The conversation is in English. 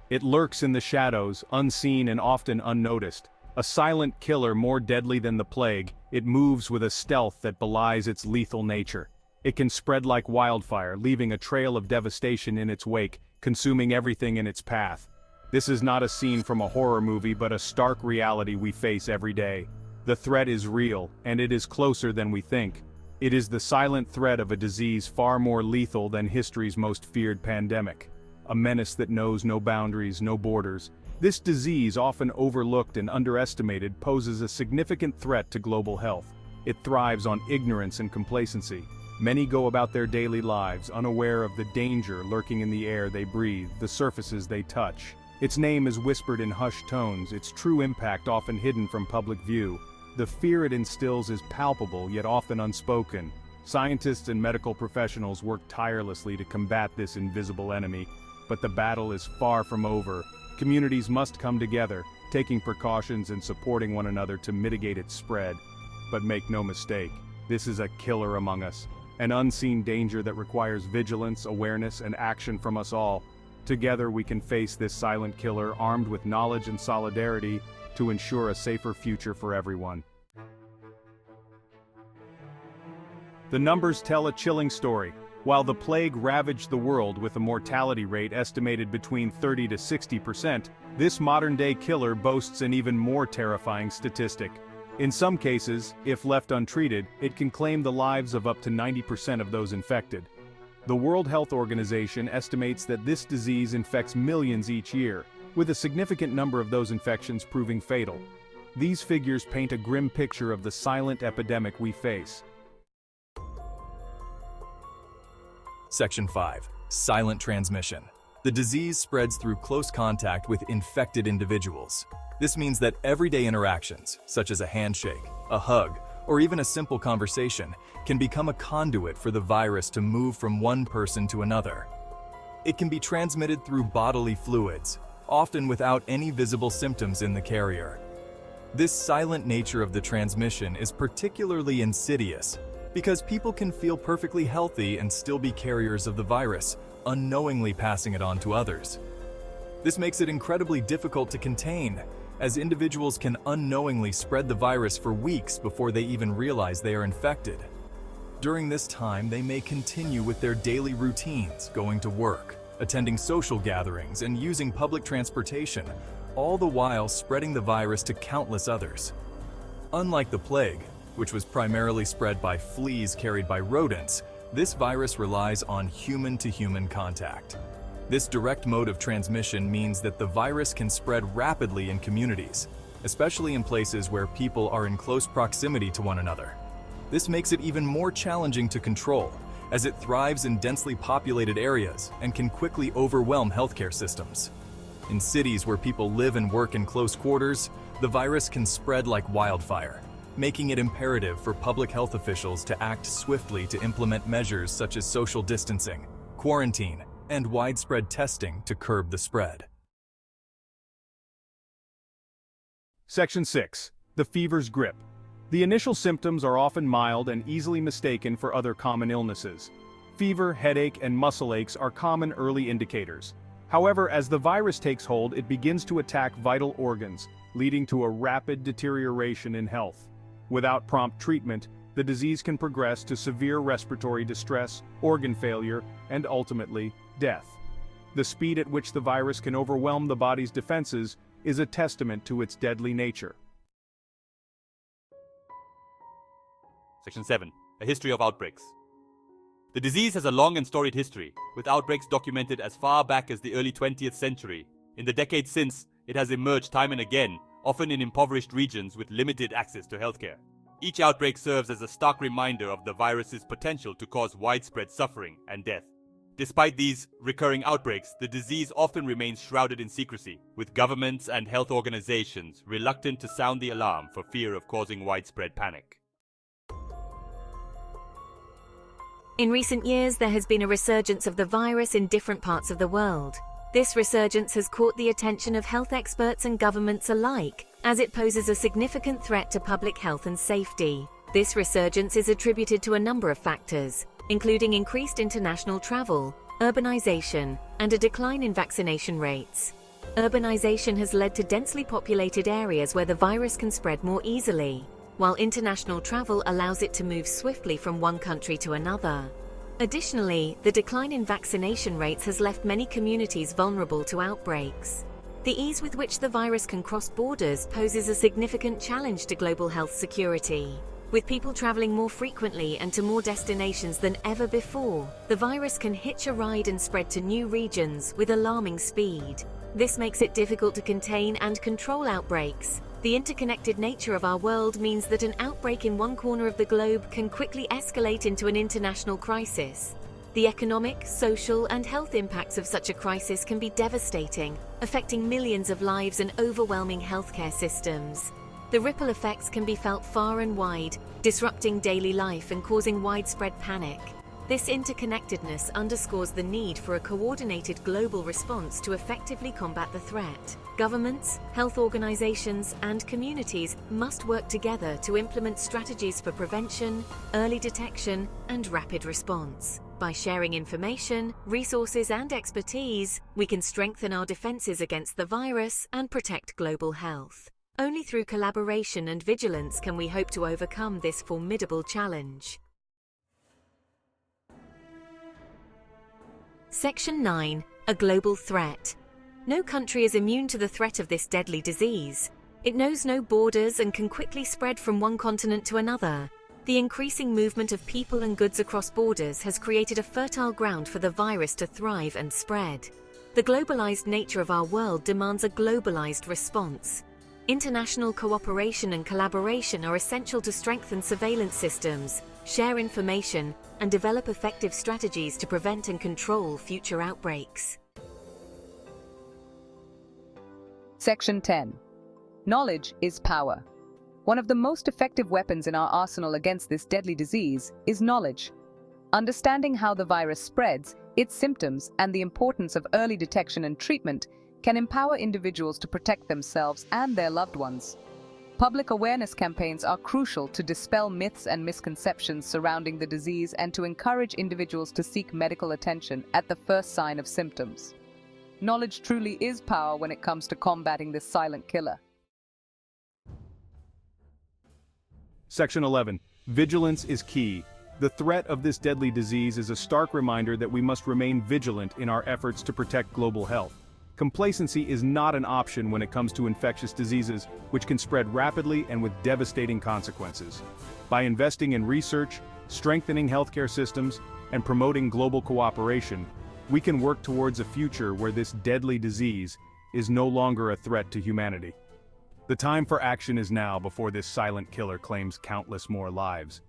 It lurks in the shadows, unseen and often unnoticed. A silent killer more deadly than the plague, it moves with a stealth that belies its lethal nature. It can spread like wildfire, leaving a trail of devastation in its wake, consuming everything in its path. This is not a scene from a horror movie but a stark reality we face every day. The threat is real, and it is closer than we think. It is the silent threat of a disease far more lethal than history's most feared pandemic. A menace that knows no boundaries, no borders. This disease, often overlooked and underestimated, poses a significant threat to global health. It thrives on ignorance and complacency. Many go about their daily lives, unaware of the danger lurking in the air they breathe, the surfaces they touch. Its name is whispered in hushed tones, its true impact often hidden from public view. The fear it instills is palpable, yet often unspoken. Scientists and medical professionals work tirelessly to combat this invisible enemy. But the battle is far from over. Communities must come together, taking precautions and supporting one another to mitigate its spread. But make no mistake, this is a killer among us. An unseen danger that requires vigilance, awareness, and action from us all. Together we can face this silent killer armed with knowledge and solidarity to ensure a safer future for everyone. The numbers tell a chilling story. While the plague ravaged the world with a mortality rate estimated between 30 to 60%, this modern-day killer boasts an even more terrifying statistic. In some cases, if left untreated, it can claim the lives of up to 90% of those infected. The World Health Organization estimates that this disease infects millions each year, with a significant number of those infections proving fatal. These figures paint a grim picture of the silent epidemic we face. Section 5. Silent transmission. The disease spreads through close contact with infected individuals. This means that everyday interactions, such as a handshake, a hug, or even a simple conversation, can become a conduit for the virus to move from one person to another. It can be transmitted through bodily fluids, often without any visible symptoms in the carrier. This silent nature of the transmission is particularly insidious because people can feel perfectly healthy and still be carriers of the virus, unknowingly passing it on to others. This makes it incredibly difficult to contain, as individuals can unknowingly spread the virus for weeks before they even realize they are infected. During this time, they may continue with their daily routines, going to work, attending social gatherings, and using public transportation, all the while spreading the virus to countless others. Unlike the plague, which was primarily spread by fleas carried by rodents, this virus relies on human-to-human contact. This direct mode of transmission means that the virus can spread rapidly in communities, especially in places where people are in close proximity to one another. This makes it even more challenging to control, as it thrives in densely populated areas and can quickly overwhelm healthcare systems. In cities where people live and work in close quarters, the virus can spread like wildfire, making it imperative for public health officials to act swiftly to implement measures such as social distancing, quarantine, and widespread testing to curb the spread. Section 6. The fever's grip. The initial symptoms are often mild and easily mistaken for other common illnesses. Fever, headache, and muscle aches are common early indicators. However, as the virus takes hold, it begins to attack vital organs, leading to a rapid deterioration in health. Without prompt treatment, the disease can progress to severe respiratory distress, organ failure, and ultimately, death. The speed at which the virus can overwhelm the body's defenses is a testament to its deadly nature. Section 7. A History of Outbreaks. The disease has a long and storied history, with outbreaks documented as far back as the early 20th century. In the decades since, it has emerged time and again, often in impoverished regions with limited access to healthcare. Each outbreak serves as a stark reminder of the virus's potential to cause widespread suffering and death. Despite these recurring outbreaks, the disease often remains shrouded in secrecy, with governments and health organizations reluctant to sound the alarm for fear of causing widespread panic. In recent years, there has been a resurgence of the virus in different parts of the world. This resurgence has caught the attention of health experts and governments alike, as it poses a significant threat to public health and safety. This resurgence is attributed to a number of factors, including increased international travel, urbanization, and a decline in vaccination rates. Urbanization has led to densely populated areas where the virus can spread more easily, while international travel allows it to move swiftly from one country to another. Additionally, the decline in vaccination rates has left many communities vulnerable to outbreaks. The ease with which the virus can cross borders poses a significant challenge to global health security. With people traveling more frequently and to more destinations than ever before, the virus can hitch a ride and spread to new regions with alarming speed. This makes it difficult to contain and control outbreaks. The interconnected nature of our world means that an outbreak in one corner of the globe can quickly escalate into an international crisis. The economic, social, and health impacts of such a crisis can be devastating, affecting millions of lives and overwhelming healthcare systems. The ripple effects can be felt far and wide, disrupting daily life and causing widespread panic. This interconnectedness underscores the need for a coordinated global response to effectively combat the threat. Governments, health organizations, and communities must work together to implement strategies for prevention, early detection, and rapid response. By sharing information, resources, and expertise, we can strengthen our defenses against the virus and protect global health. Only through collaboration and vigilance can we hope to overcome this formidable challenge. Section 9. A global threat. No country is immune to the threat of this deadly disease. It knows no borders and can quickly spread from one continent to another. The increasing movement of people and goods across borders has created a fertile ground for the virus to thrive and spread. The globalized nature of our world demands a globalized response. International cooperation and collaboration are essential to strengthen surveillance systems, share information, and develop effective strategies to prevent and control future outbreaks. Section 10. Knowledge is power. One of the most effective weapons in our arsenal against this deadly disease is knowledge. Understanding how the virus spreads, its symptoms, and the importance of early detection and treatment can empower individuals to protect themselves and their loved ones. Public awareness campaigns are crucial to dispel myths and misconceptions surrounding the disease and to encourage individuals to seek medical attention at the first sign of symptoms. Knowledge truly is power when it comes to combating this silent killer. Section 11. Vigilance is key. The threat of this deadly disease is a stark reminder that we must remain vigilant in our efforts to protect global health. Complacency is not an option when it comes to infectious diseases, which can spread rapidly and with devastating consequences. By investing in research, strengthening healthcare systems, and promoting global cooperation, we can work towards a future where this deadly disease is no longer a threat to humanity. The time for action is now before this silent killer claims countless more lives.